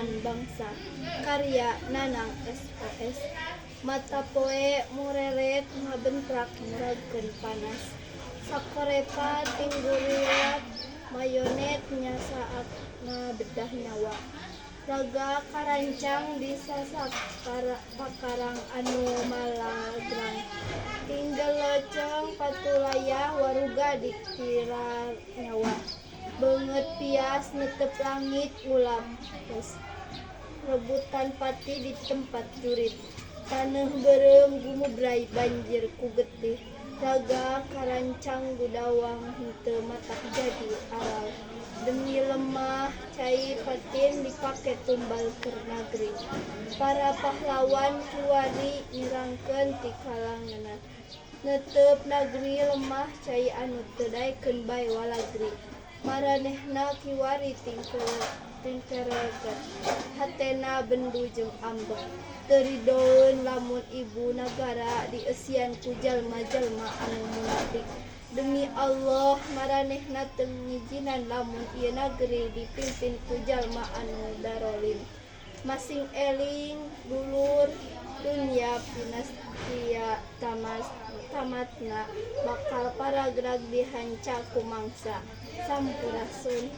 papan bangsa. Karya Nanang SOS. Mata poe mureret ngabentrak muragkeun panas. Sakorepa tinggurilat mayonet nyasaat ngabedah nyawa. Raga karancang disasak pakarang anu malagrang. Tinggal locong patulayah waruga dikira nyawa. Beungeut pias netep langit ulam. Rebutan pati di tempat jurit. Taneuh beureum gumubray banjir ku getih. Raga karancang gudawang henteu matak jadi aral. Demi lemah cai patin dipake tumbal keur nagri. Para pahlawan kiwari nyerangkeun ti kalangenan. Netep nagri lemah cai anu teu daekeun bae walagri. Maranehna kiwari tingkereget. Hatena bendu jeung ambek. Teu ridoeun lamun ibu nagara dieusian ku jalma-jalma anu munafik. Demi Allah maranehna teu ngijinan lamun ieu nagri dipimpin ku jalma anu darolim. Masing eling dulur dunya pinastia tamatna bakal paragrag dihanca ku mangsa. Sampurasun.